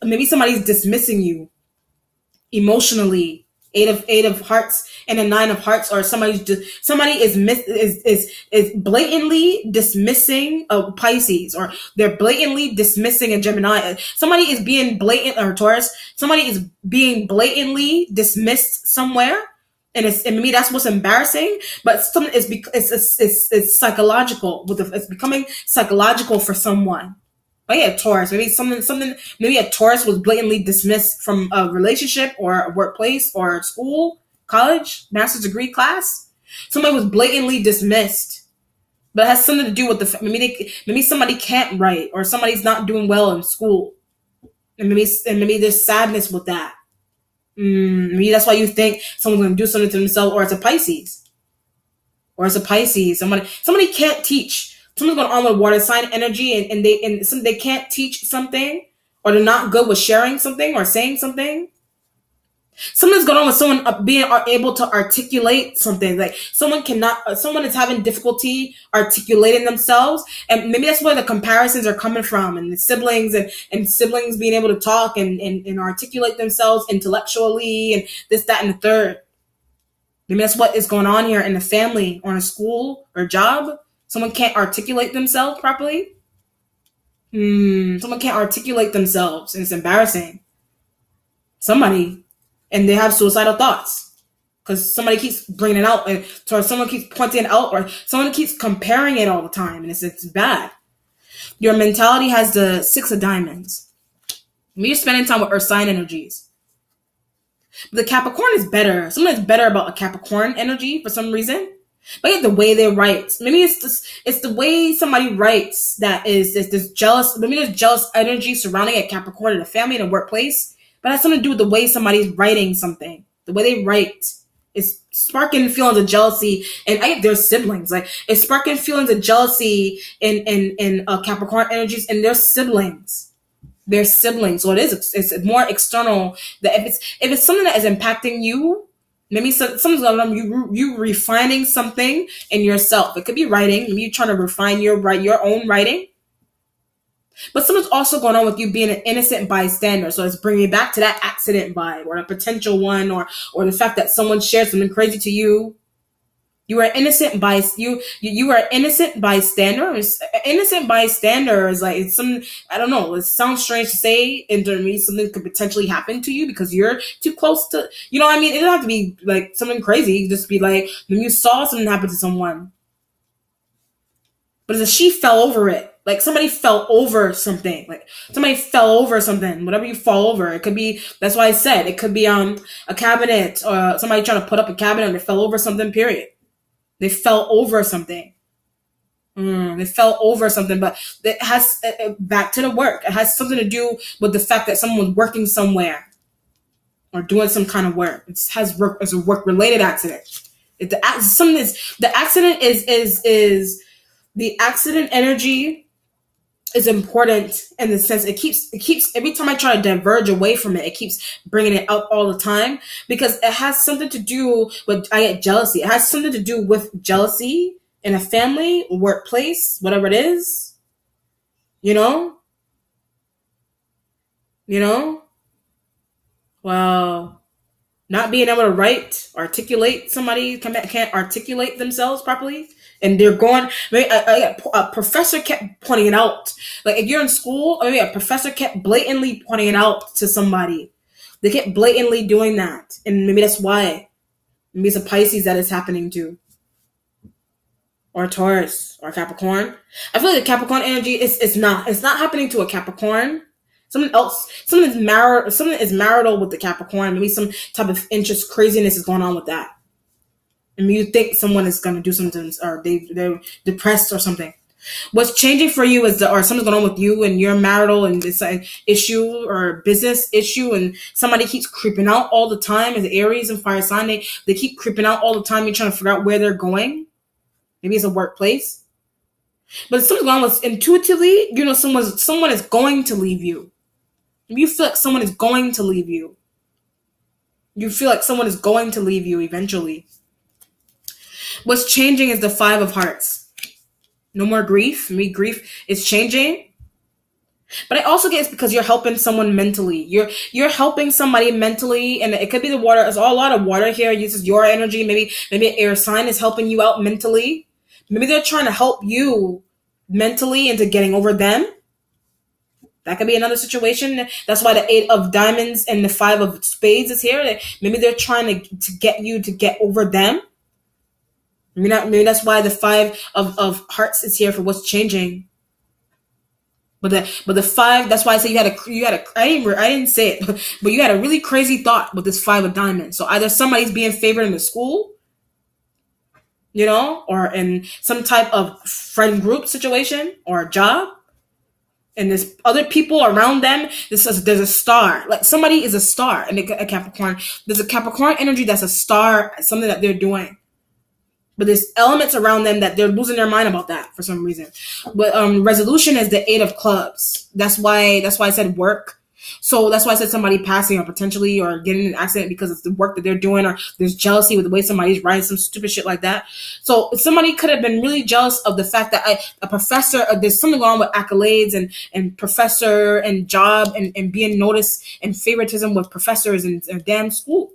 maybe somebody's dismissing you emotionally? 8 of hearts and a 9 of hearts, or somebody is blatantly dismissing a Pisces, or they're blatantly dismissing a Gemini. Somebody is being blatant, or Taurus. Somebody is being blatantly dismissed somewhere. And maybe that's what's embarrassing, but it's psychological. It's becoming psychological for someone. But yeah, Taurus. Maybe a Taurus was blatantly dismissed from a relationship or a workplace or school, college, master's degree class. Somebody was blatantly dismissed, but it has something to do with maybe somebody can't write, or somebody's not doing well in school, and maybe there's sadness with that. Maybe that's why you think someone's going to do something to themselves, or it's a Pisces. Somebody can't teach. Someone's going on with water sign energy, and they can't teach something, or they're not good with sharing something or saying something. Something's going on with someone being able to articulate something. Like someone is having difficulty articulating themselves, and maybe that's where the comparisons are coming from, and the siblings and siblings being able to talk and articulate themselves intellectually, and this, that, and the third. Maybe that's what is going on here in the family or in a school or job. Someone can't articulate themselves properly. Someone can't articulate themselves, and it's embarrassing. And they have suicidal thoughts because somebody keeps bringing it out, or someone keeps pointing it out, or someone keeps comparing it all the time, and it's bad. Your mentality has the 6 of diamonds. Maybe you're spending time with earth sign energies. But the Capricorn is better. Something is better about a Capricorn energy for some reason. But yeah, the way they write, maybe it's the way somebody writes that is this jealous. Maybe there's jealous energy surrounding a Capricorn in a family, in a workplace, but it has something to do with the way somebody's writing something. The way they write is sparking feelings of jealousy, and their siblings. Like, it's sparking feelings of jealousy in Capricorn energies and their siblings. Their siblings. So it's more external. That if it's something that is impacting you. Maybe something's going on. You refining something in yourself. It could be writing. Maybe you're trying to refine your own writing. But something's also going on with you being an innocent bystander. So it's bringing you back to that accident vibe, or a potential one, or the fact that someone shared something crazy to you. You are innocent you are innocent bystander. Innocent bystander is like, it's some, I don't know, it sounds strange to say, in terms of something could potentially happen to you because you're too close to, you know what I mean? It doesn't have to be like something crazy. You just be like, when you saw something happen to someone, but it's a she fell over it. Like, somebody fell over something. Like, somebody fell over something. Whatever you fall over, it could be. That's why I said it could be a cabinet, or somebody trying to put up a cabinet and they fell over something. Period. They fell over something. They fell over something, but it has back to the work. It has something to do with the fact that someone was working somewhere or doing some kind of work. It has work as a work related accident. The accident is the accident energy is important in the sense it keeps every time I try to diverge away from it, it keeps bringing it up all the time, because it has something to do with, I get jealousy. It has something to do with jealousy in a family, workplace, whatever it is, you know, well, not being able to articulate, somebody can't articulate themselves properly. And they're going, maybe a professor kept pointing it out. Like, if you're in school, maybe a professor kept blatantly pointing it out to somebody. They kept blatantly doing that. And maybe that's why. Maybe it's a Pisces that is happening to. Or a Taurus. Or a Capricorn. I feel like the Capricorn energy it's not happening to a Capricorn. Something is marital with the Capricorn. Maybe some type of interest craziness is going on with that. And you think someone is going to do something, or they're depressed or something. What's changing for you is or something's going on with you and your marital and this issue or business issue, and somebody keeps creeping out all the time. As Aries and fire sign, they keep creeping out all the time. You're trying to figure out where they're going. Maybe it's a workplace. But something's going on with intuitively, someone is going to leave you. You feel like someone is going to leave you. You feel like someone is going to leave you eventually. What's changing is the 5 of Hearts. No more grief. Maybe grief is changing. But I also get it's because you're helping someone mentally. You're helping somebody mentally, and it could be the water. There's a lot of water here. It uses your energy. Maybe an air sign is helping you out mentally. Maybe they're trying to help you mentally into getting over them. That could be another situation. That's why the 8 of Diamonds and the 5 of Spades is here. Maybe they're trying to get you to get over them. Maybe that's why the 5 of Hearts is here for what's changing. But the 5, that's why I say you had a I didn't say it, but you had a really crazy thought with this 5 of Diamonds. So either somebody's being favored in the school, or in some type of friend group situation or a job, and there's other people around them. There's a star. Like, somebody is a star in a Capricorn. There's a Capricorn energy that's a star, something that they're doing. But there's elements around them that they're losing their mind about that for some reason. But resolution is the 8 of Clubs. That's why I said work. So that's why I said somebody passing or potentially or getting in an accident because of the work that they're doing, or there's jealousy with the way somebody's writing some stupid shit like that. So somebody could have been really jealous of the fact that a professor, there's something going on with accolades and professor and job and being noticed and favoritism with professors in a damn school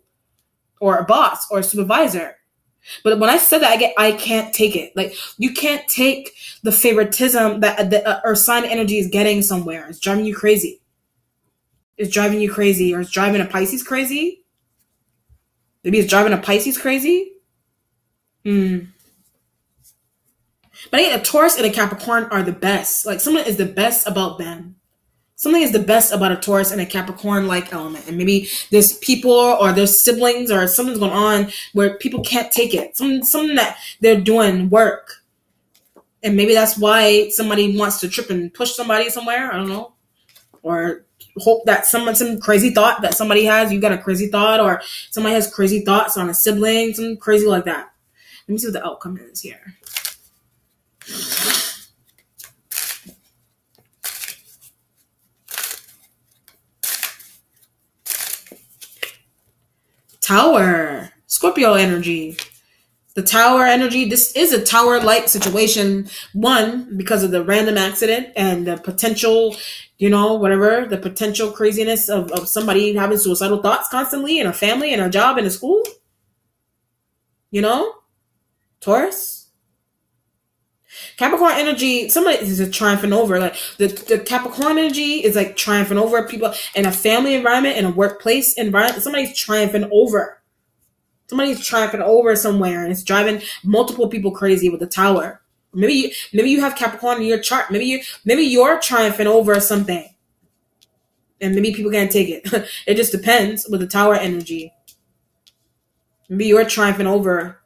or a boss or a supervisor. But when I said that, I can't take it. Like, you can't take the favoritism that the Earth sign energy is getting somewhere. It's driving you crazy. Or it's driving a Pisces crazy. Maybe it's driving a Pisces crazy. But I think a Taurus and a Capricorn are the best. Like, someone is the best about them. Something is the best about a Taurus and a Capricorn like element. And maybe there's people or there's siblings or something's going on where people can't take it. Something that they're doing work. And maybe that's why somebody wants to trip and push somebody somewhere. I don't know. Or hope that some crazy thought that somebody has. You got a crazy thought, or somebody has crazy thoughts on a sibling, something crazy like that. Let me see what the outcome is here. Tower. Scorpio energy. The tower energy, this is a tower-like situation. One, because of the random accident and the potential, whatever, the potential craziness of somebody having suicidal thoughts constantly in a family, in a job, in a school. Taurus. Capricorn energy, somebody is triumphing over. Like the Capricorn energy is like triumphing over people in a family environment, in a workplace environment. Somebody's triumphing over. Somebody's triumphing over somewhere, and it's driving multiple people crazy with the tower. Maybe you have Capricorn in your chart. Maybe you're triumphing over something, and maybe people can't take it. It just depends with the tower energy. Maybe you're triumphing over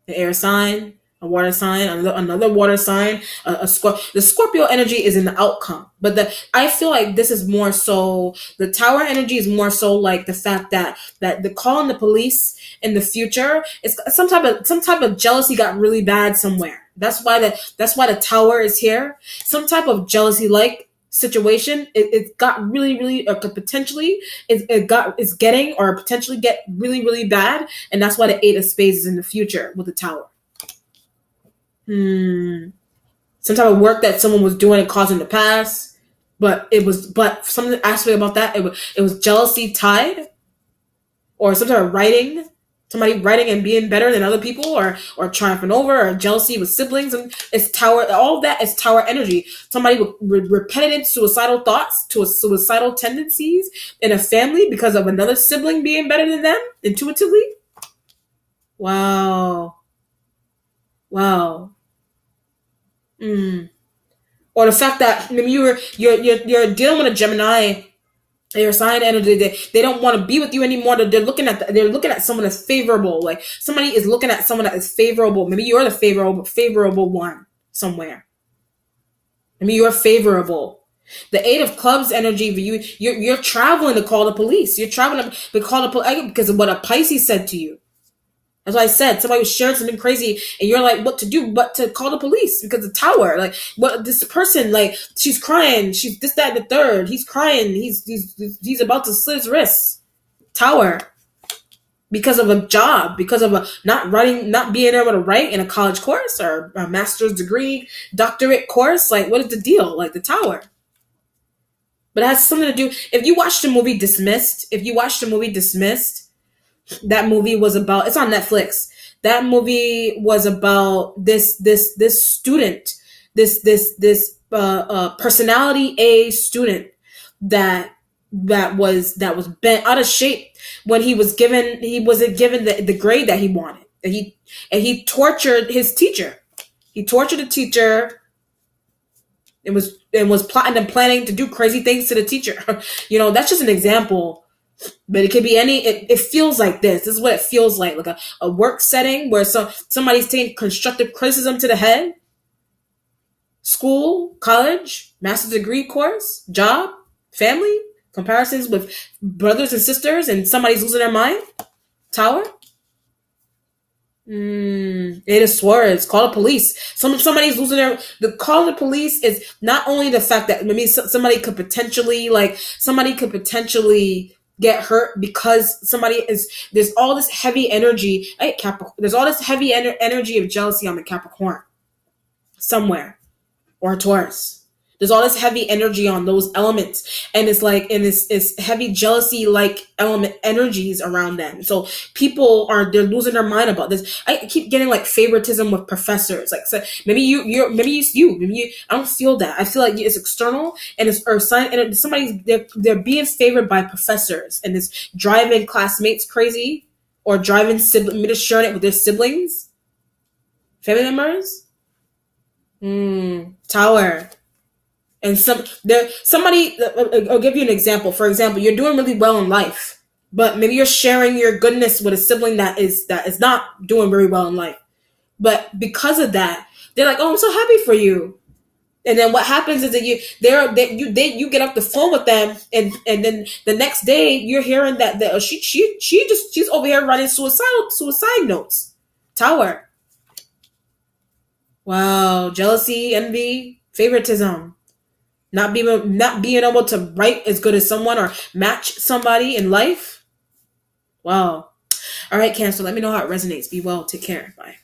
the air sign, a water sign, another water sign. The Scorpio energy is in the outcome, but I feel like this is more so. The tower energy is more so like the fact that the calling the police in the future is some type of jealousy got really bad somewhere. That's why the tower is here. Some type of jealousy like situation. It got really, really, or could potentially it's getting or potentially get really, really bad, and that's why the 8 of Spades is in the future with the tower. Some type of work that someone was doing and causing the past, but something aspect about that it was jealousy tied, or some type of writing, somebody writing and being better than other people, or triumphing over, or jealousy with siblings, and it's tower. All of that is tower energy. Somebody with repetitive suicidal thoughts, to suicidal tendencies in a family because of another sibling being better than them intuitively. Wow. Or the fact that maybe you're dealing with a Gemini, your sign energy, they don't want to be with you anymore. They're looking at someone that's favorable. Like somebody is looking at someone that is favorable. Maybe you're the favorable one somewhere. Maybe you're favorable. The 8 of Clubs energy, you're traveling to call the police. You're traveling to call the police because of what a Pisces said to you. That's why I said somebody was sharing something crazy, and you're like, what to do but to call the police because the tower. Like, what this person, like, she's crying, she's this, that, and the third. He's crying, he's about to slit his wrists. Tower, because of a job, because of a not being able to write in a college course or a master's degree, doctorate course. Like, what is the deal? Like the tower. But it has something to do. If you watch the movie Dismissed, that movie was about, it's on Netflix. That movie was about this student, this personality A student that was bent out of shape when he wasn't given the grade that he wanted. And he tortured his teacher. He tortured the teacher and was plotting and planning to do crazy things to the teacher. That's just an example. But it could be it feels like this. This is what it feels like a work setting where somebody's taking constructive criticism to the head. School, college, master's degree course, job, family, comparisons with brothers and sisters, and somebody's losing their mind. Tower. 8 of Swords. Call the police. Somebody's losing the call the police is not only the fact that maybe somebody could potentially get hurt because there's all this heavy energy. There's all this heavy energy of jealousy on the Capricorn somewhere, or Taurus. There's all this heavy energy on those elements, and it's heavy jealousy like element energies around them. So they're losing their mind about this. I keep getting like favoritism with professors. Like, so maybe I don't feel that. I feel like it's external, and it's earth sign, and they're being favored by professors, and it's driving classmates crazy, or driving maybe sharing it with their siblings, family members. Tower. And somebody, I'll give you an example. For example, you're doing really well in life, but maybe you're sharing your goodness with a sibling that is not doing very well in life. But because of that, they're like, "Oh, I'm so happy for you." And then what happens is that you get off the phone with them, and then the next day you're hearing that she's over here writing suicide notes. Tower. Wow, jealousy, envy, favoritism, not being able to write as good as someone or match somebody in life. Wow. All right, Cancer. Let me know how it resonates. Be well. Take care. Bye.